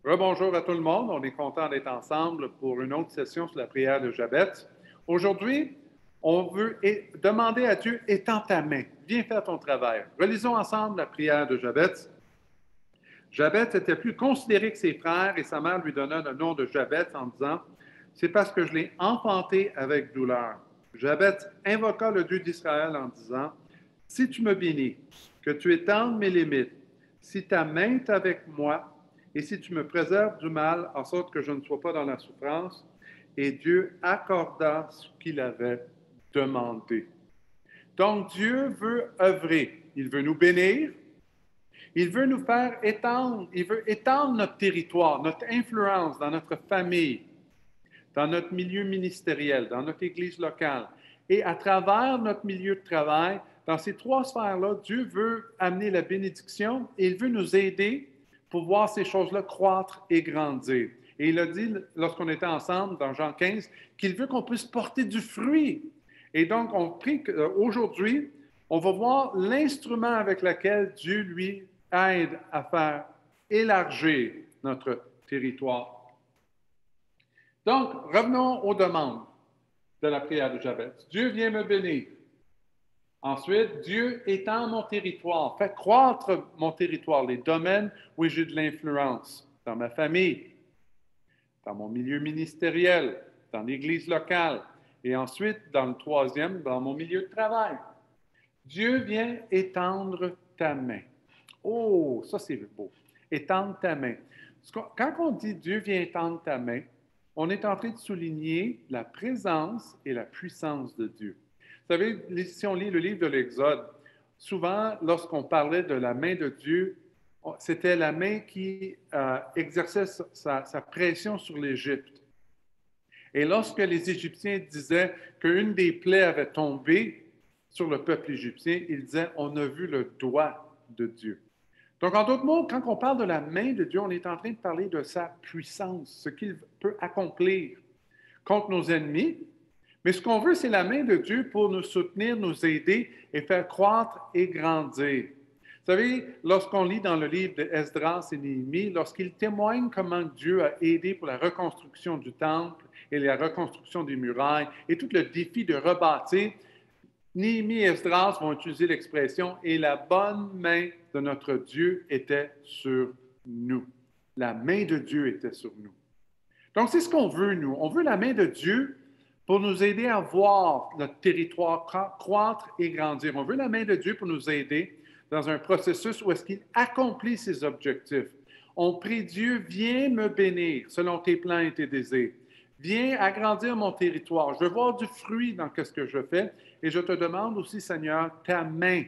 Rebonjour à tout le monde. On est content d'être ensemble pour une autre session sur la prière de Jabez. Aujourd'hui, on veut demander à Dieu, étends ta main, viens faire ton travail. Relisons ensemble la prière de Jabez. Jabez était plus considéré que ses frères et sa mère lui donna le nom de Jabez en disant, c'est parce que je l'ai enfanté avec douleur. Jabez invoqua le Dieu d'Israël en disant, si tu me bénis, que tu étendes mes limites, si ta main est avec moi, et si tu me préserves du mal, en sorte que je ne sois pas dans la souffrance, et Dieu accorda ce qu'il avait demandé. Donc Dieu veut œuvrer, il veut nous bénir, il veut nous faire étendre, il veut étendre notre territoire, notre influence dans notre famille, dans notre milieu ministériel, dans notre église locale. Et à travers notre milieu de travail, dans ces trois sphères-là, Dieu veut amener la bénédiction et il veut nous aider pour voir ces choses-là croître et grandir. Et il a dit, lorsqu'on était ensemble, dans Jean 15, qu'il veut qu'on puisse porter du fruit. Et donc, on prie qu'aujourd'hui, on va voir l'instrument avec lequel Dieu, lui, aide à faire élargir notre territoire. Donc, revenons aux demandes de la prière de Jabez. Dieu vient me bénir. Ensuite, Dieu étend mon territoire, fait croître mon territoire, les domaines où j'ai de l'influence, dans ma famille, dans mon milieu ministériel, dans l'église locale, et ensuite, dans le troisième, dans mon milieu de travail. Dieu vient étendre ta main. Oh, ça c'est beau. Étendre ta main. Quand on dit Dieu vient étendre ta main, on est en train de souligner la présence et la puissance de Dieu. Vous savez, si on lit le livre de l'Exode, souvent, lorsqu'on parlait de la main de Dieu, c'était la main qui exerçait sa pression sur l'Égypte. Et lorsque les Égyptiens disaient qu'une des plaies avait tombé sur le peuple égyptien, ils disaient, on a vu le doigt de Dieu. Donc, en d'autres mots, quand on parle de la main de Dieu, on est en train de parler de sa puissance, ce qu'il peut accomplir contre nos ennemis. Mais ce qu'on veut, c'est la main de Dieu pour nous soutenir, nous aider et faire croître et grandir. Vous savez, lorsqu'on lit dans le livre d'Esdras et Néhémie, lorsqu'ils témoignent comment Dieu a aidé pour la reconstruction du temple et la reconstruction des murailles et tout le défi de rebâtir, Néhémie et Esdras vont utiliser l'expression « et la bonne main de notre Dieu était sur nous ». La main de Dieu était sur nous. Donc, c'est ce qu'on veut, nous. On veut la main de Dieu pour nous aider à voir notre territoire croître et grandir. On veut la main de Dieu pour nous aider dans un processus où est-ce qu'il accomplit ses objectifs. On prie Dieu, viens me bénir selon tes plans et tes désirs. Viens agrandir mon territoire. Je veux voir du fruit dans ce que je fais. Et je te demande aussi, Seigneur, ta main.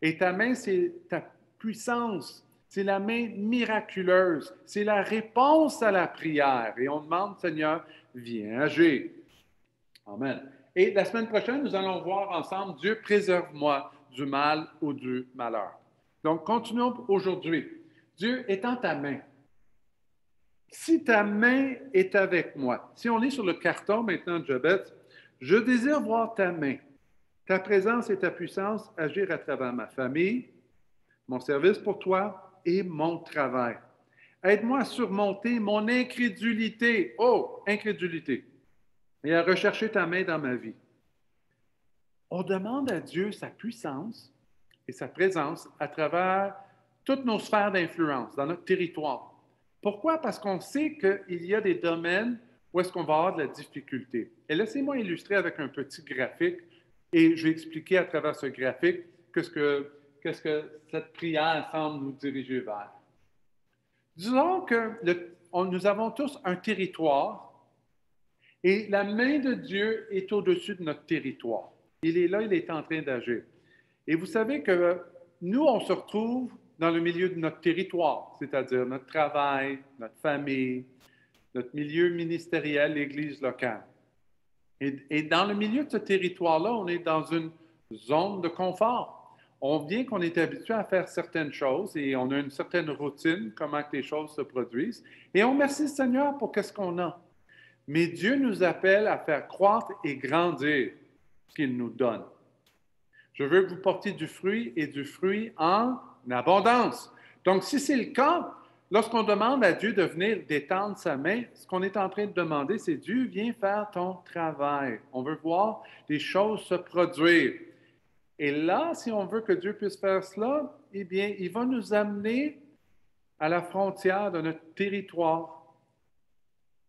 Et ta main, c'est ta puissance. C'est la main miraculeuse. C'est la réponse à la prière. Et on demande, Seigneur, viens agir. Amen. Et la semaine prochaine, nous allons voir ensemble, Dieu préserve-moi du mal ou du malheur. Donc, continuons aujourd'hui. Dieu étend ta main. Si ta main est avec moi, si on est sur le carton maintenant de Jabez, je désire voir ta main, ta présence et ta puissance agir à travers ma famille, mon service pour toi et mon travail. Aide-moi à surmonter mon incrédulité. Oh, incrédulité. Et à rechercher ta main dans ma vie. On demande à Dieu sa puissance et sa présence à travers toutes nos sphères d'influence dans notre territoire. Pourquoi? Parce qu'on sait qu'il y a des domaines où est-ce qu'on va avoir de la difficulté. Et laissez-moi illustrer avec un petit graphique et je vais expliquer à travers ce graphique qu'est-ce que cette prière semble nous diriger vers. Disons que nous avons tous un territoire et la main de Dieu est au-dessus de notre territoire. Il est là, il est en train d'agir. Et vous savez que nous, on se retrouve dans le milieu de notre territoire, c'est-à-dire notre travail, notre famille, notre milieu ministériel, l'Église locale. Et dans le milieu de ce territoire-là, on est dans une zone de confort. On vient qu'on est habitué à faire certaines choses et on a une certaine routine, comment que les choses se produisent. Et on remercie le Seigneur pour qu'est-ce qu'on a. Mais Dieu nous appelle à faire croître et grandir ce qu'il nous donne. Je veux que vous portiez du fruit et du fruit en abondance. Donc, si c'est le cas, Lorsqu'on demande à Dieu de venir détendre sa main, ce qu'on est en train de demander, c'est Dieu, viens faire ton travail. On veut voir des choses se produire. Et là, si on veut que Dieu puisse faire cela, eh bien, il va nous amener à la frontière de notre territoire.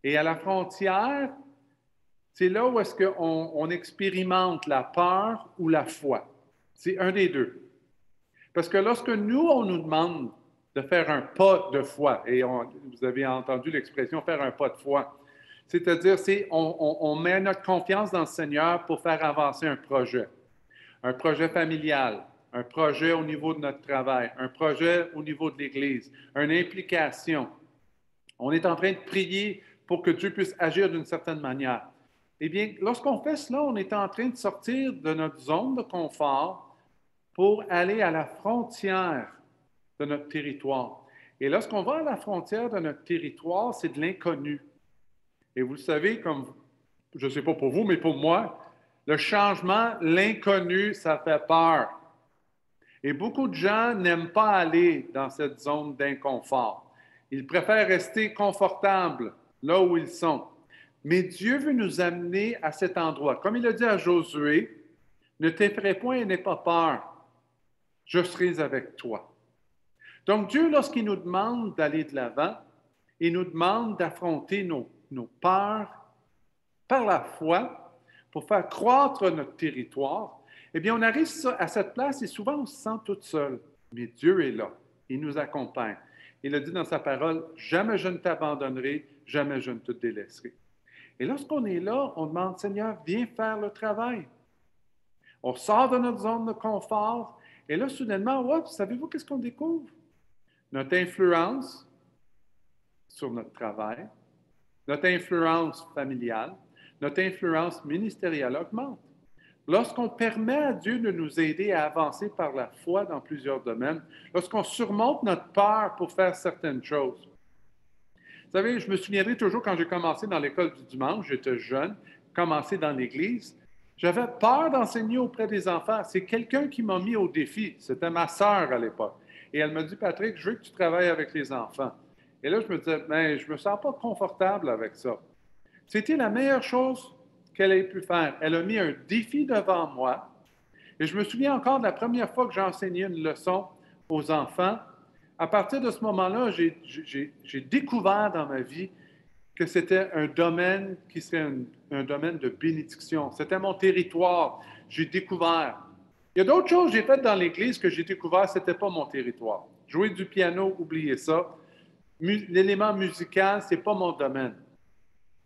Et à la frontière, c'est là où est-ce qu'on expérimente la peur ou la foi. C'est un des deux. Parce que lorsque nous, on nous demande de faire un pas de foi, et vous avez entendu l'expression faire un pas de foi, c'est-à-dire on met notre confiance dans le Seigneur pour faire avancer un projet familial, un projet au niveau de notre travail, un projet au niveau de l'Église, une implication. On est en train de prier pour que Dieu puisse agir d'une certaine manière. Eh bien, lorsqu'on fait cela, on est en train de sortir de notre zone de confort pour aller à la frontière de notre territoire. Et lorsqu'on va à la frontière de notre territoire, c'est de l'inconnu. Et vous le savez, comme, je ne sais pas pour vous, mais pour moi, le changement, l'inconnu, ça fait peur. Et beaucoup de gens n'aiment pas aller dans cette zone d'inconfort. Ils préfèrent rester confortables là où ils sont. Mais Dieu veut nous amener à cet endroit. Comme il a dit à Josué, ne t'effraie point et n'aie pas peur. Je serai avec toi. Donc Dieu, lorsqu'il nous demande d'aller de l'avant, il nous demande d'affronter nos peurs par la foi pour faire croître notre territoire. Eh bien, on arrive à cette place et souvent on se sent tout seul. Mais Dieu est là. Il nous accompagne. Il a dit dans sa parole, jamais je ne t'abandonnerai, jamais je ne te délaisserai. Et lorsqu'on est là, on demande, Seigneur, viens faire le travail. On sort de notre zone de confort et là, soudainement, savez-vous qu'est-ce qu'on découvre? Notre influence sur notre travail, notre influence familiale, notre influence ministérielle augmente. Lorsqu'on permet à Dieu de nous aider à avancer par la foi dans plusieurs domaines, lorsqu'on surmonte notre peur pour faire certaines choses. Vous savez, je me souviendrai toujours quand j'ai commencé dans l'école du dimanche, j'étais jeune, commencé dans l'Église, j'avais peur d'enseigner auprès des enfants. C'est quelqu'un qui m'a mis au défi. C'était ma sœur à l'époque. Et elle m'a dit, Patrick, je veux que tu travailles avec les enfants. Et là, je me disais, mais je ne me sens pas confortable avec ça. C'était la meilleure chose qu'elle ait pu faire. Elle a mis un défi devant moi. Et je me souviens encore de la première fois que j'ai enseigné une leçon aux enfants. À partir de ce moment-là, j'ai découvert dans ma vie que c'était un domaine qui serait un domaine de bénédiction. C'était mon territoire. J'ai découvert. Il y a d'autres choses que j'ai faites dans l'Église que j'ai découvert, ce n'était pas mon territoire. Jouer du piano, oubliez ça. L'élément musical, ce n'est pas mon domaine.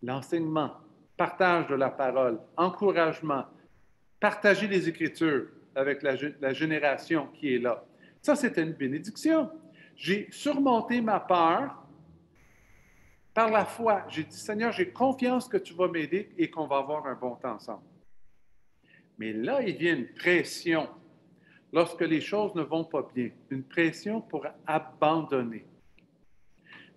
L'enseignement, partage de la parole, encouragement, partager les Écritures avec la génération qui est là. Ça, c'était une bénédiction. J'ai surmonté ma peur par la foi. J'ai dit, Seigneur, j'ai confiance que tu vas m'aider et qu'on va avoir un bon temps ensemble. Mais là, il vient une pression lorsque les choses ne vont pas bien, une pression pour abandonner.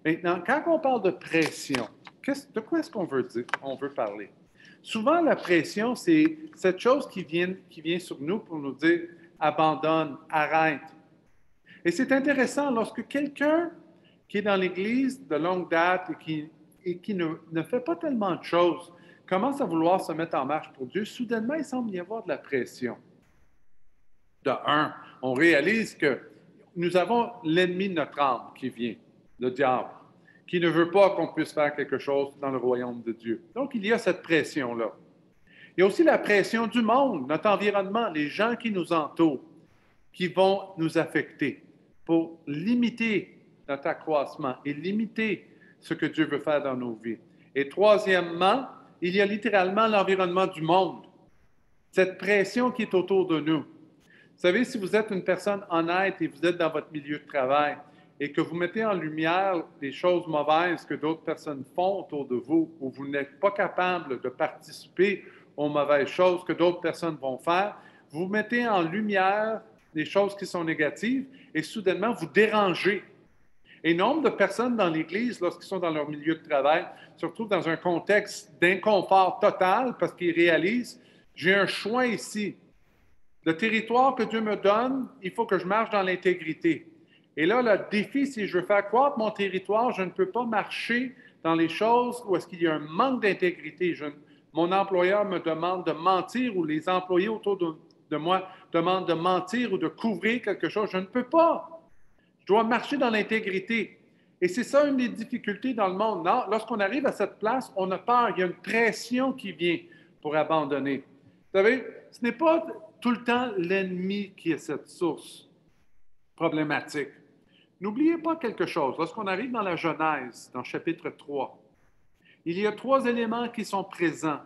Maintenant, quand on parle de pression, de quoi est-ce qu'on veut dire, on veut parler? Souvent, la pression, c'est cette chose qui vient sur nous pour nous dire abandonne, arrête. Et c'est intéressant, lorsque quelqu'un qui est dans l'Église de longue date et qui ne fait pas tellement de choses, commence à vouloir se mettre en marche pour Dieu, soudainement, il semble y avoir de la pression. De un, on réalise que nous avons l'ennemi de notre âme qui vient, le diable, qui ne veut pas qu'on puisse faire quelque chose dans le royaume de Dieu. Donc, il y a cette pression-là. Il y a aussi la pression du monde, notre environnement, les gens qui nous entourent, qui vont nous affecter pour limiter notre accroissement et limiter ce que Dieu veut faire dans nos vies. Et troisièmement, il y a littéralement l'environnement du monde, cette pression qui est autour de nous. Vous savez, si vous êtes une personne honnête et vous êtes dans votre milieu de travail et que vous mettez en lumière des choses mauvaises que d'autres personnes font autour de vous, ou vous n'êtes pas capable de participer aux mauvaises choses que d'autres personnes vont faire, vous mettez en lumière des choses qui sont négatives et soudainement vous dérangez. Et nombre de personnes dans l'Église, lorsqu'ils sont dans leur milieu de travail, se retrouvent dans un contexte d'inconfort total parce qu'ils réalisent, j'ai un choix ici. Le territoire que Dieu me donne, il faut que je marche dans l'intégrité. Et là, le défi, si je veux faire croître mon territoire, je ne peux pas marcher dans les choses où est-ce qu'il y a un manque d'intégrité. Mon employeur me demande de mentir ou les employés autour de moi demandent de mentir ou de couvrir quelque chose. Je ne peux pas. Je dois marcher dans l'intégrité. Et c'est ça une des difficultés dans le monde. Lorsqu'on arrive à cette place, on a peur. Il y a une pression qui vient pour abandonner. Vous savez, ce n'est pas tout le temps l'ennemi qui est cette source problématique. N'oubliez pas quelque chose. Lorsqu'on arrive dans la Genèse, dans le chapitre 3, il y a 3 éléments qui sont présents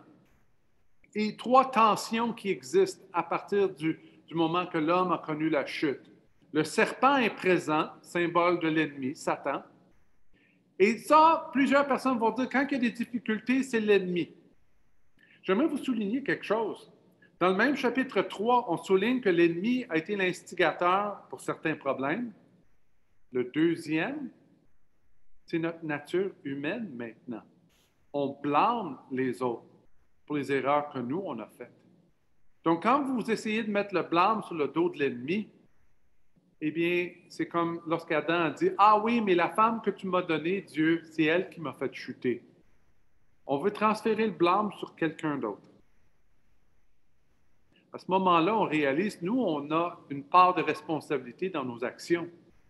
et 3 tensions qui existent à partir du moment que l'homme a connu la chute. Le serpent est présent, symbole de l'ennemi, Satan. Et ça, plusieurs personnes vont dire, quand il y a des difficultés, c'est l'ennemi. J'aimerais vous souligner quelque chose. Dans le même chapitre 3, on souligne que l'ennemi a été l'instigateur pour certains problèmes. Le deuxième, c'est notre nature humaine maintenant. On blâme les autres pour les erreurs que nous, on a faites. Donc, quand vous essayez de mettre le blâme sur le dos de l'ennemi, eh bien, c'est comme lorsqu'Adam a dit, « Ah oui, mais la femme que tu m'as donnée, Dieu, c'est elle qui m'a fait chuter. » On veut transférer le blâme sur quelqu'un d'autre. À ce moment-là, on réalise, nous, on a une part de responsabilité dans nos actions.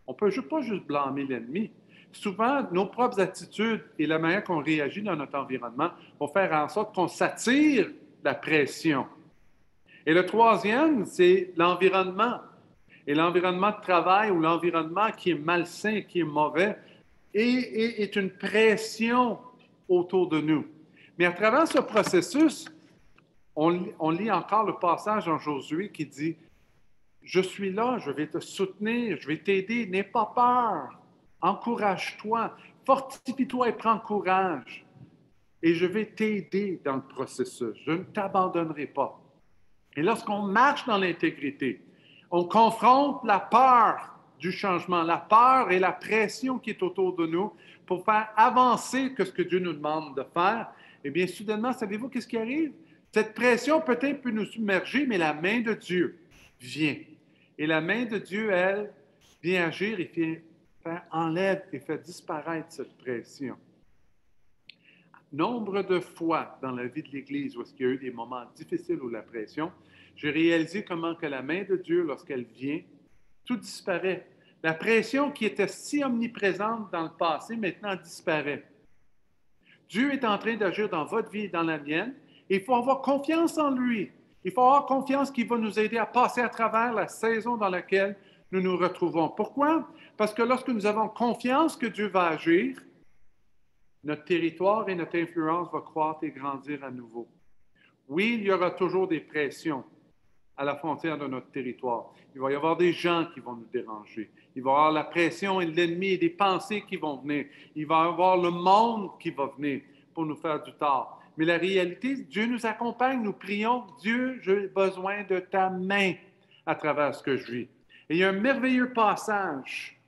On ne peut pas juste blâmer l'ennemi. Souvent, nos propres attitudes et la manière qu'on réagit dans notre environnement vont faire en sorte qu'on s'attire la pression. Et le troisième, c'est l'environnement. Et l'environnement de travail ou l'environnement qui est malsain, qui est mauvais, est une pression autour de nous. Mais à travers ce processus, on lit encore le passage en Josué qui dit « Je suis là, je vais te soutenir, je vais t'aider, n'aie pas peur, encourage-toi, fortifie-toi et prends courage. Et je vais t'aider dans le processus, je ne t'abandonnerai pas. » Et lorsqu'on marche dans l'intégrité, on confronte la peur du changement, la peur et la pression qui est autour de nous pour faire avancer ce que Dieu nous demande de faire. Eh bien, soudainement, savez-vous qu'est-ce qui arrive? Cette pression peut-être peut nous submerger, mais la main de Dieu vient. Et la main de Dieu, elle, vient agir et enlève et fait disparaître cette pression. Nombre de fois dans la vie de l'Église où il y a eu des moments difficiles où la pression, j'ai réalisé comment que la main de Dieu, lorsqu'elle vient, tout disparaît. La pression qui était si omniprésente dans le passé, maintenant disparaît. Dieu est en train d'agir dans votre vie et dans la mienne. Il faut avoir confiance en lui. Il faut avoir confiance qu'il va nous aider à passer à travers la saison dans laquelle nous nous retrouvons. Pourquoi? Parce que lorsque nous avons confiance que Dieu va agir, notre territoire et notre influence vont croître et grandir à nouveau. Oui, il y aura toujours des pressions à la frontière de notre territoire. Il va y avoir des gens qui vont nous déranger. Il va y avoir la pression et l'ennemi et des pensées qui vont venir. Il va y avoir le monde qui va venir pour nous faire du tort. Mais la réalité, Dieu nous accompagne, nous prions, Dieu, j'ai besoin de ta main à travers ce que je vis. Et il y a un merveilleux passage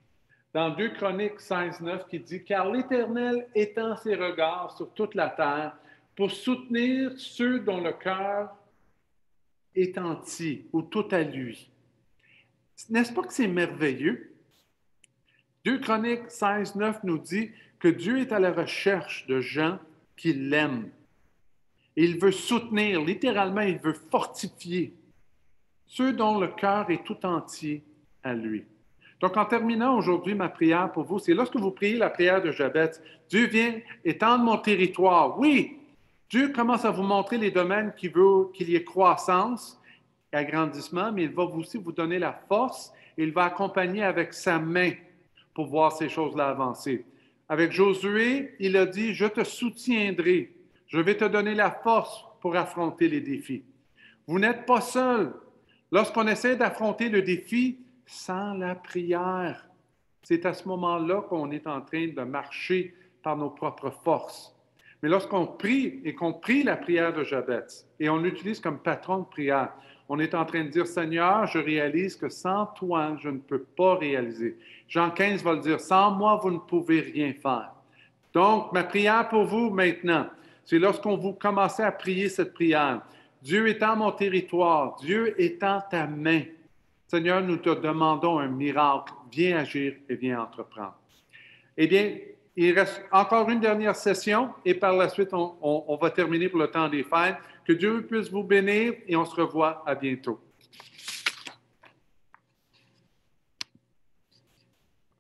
dans 2 Chroniques 16:9 qui dit « Car l'Éternel étend ses regards sur toute la terre pour soutenir ceux dont le cœur est entier ou tout à lui. » N'est-ce pas que c'est merveilleux? 2 Chroniques 16:9 nous dit que Dieu est à la recherche de gens qui l'aiment. Il veut soutenir, littéralement, il veut fortifier ceux dont le cœur est tout entier à lui. Donc, en terminant aujourd'hui, ma prière pour vous, c'est lorsque vous priez la prière de Jabez, Dieu vient étendre mon territoire. Oui, Dieu commence à vous montrer les domaines qu'il veut qu'il y ait croissance et agrandissement, mais il va aussi vous donner la force et il va accompagner avec sa main pour voir ces choses-là avancer. Avec Josué, il a dit, je te soutiendrai. Je vais te donner la force pour affronter les défis. Vous n'êtes pas seul. Lorsqu'on essaie d'affronter le défi sans la prière, c'est à ce moment-là qu'on est en train de marcher par nos propres forces. Mais lorsqu'on prie et qu'on prie la prière de Jabez et on l'utilise comme patron de prière, on est en train de dire, Seigneur, je réalise que sans toi, je ne peux pas réaliser. Jean 15 va le dire, sans moi, vous ne pouvez rien faire. Donc, ma prière pour vous maintenant, c'est lorsqu'on vous commencez à prier cette prière. Dieu étant mon territoire, Dieu étant ta main. Seigneur, nous te demandons un miracle. viens agir et viens entreprendre. Eh bien, il reste encore une dernière session et par la suite, on va terminer pour le temps des fêtes. Que Dieu puisse vous bénir et on se revoit à bientôt.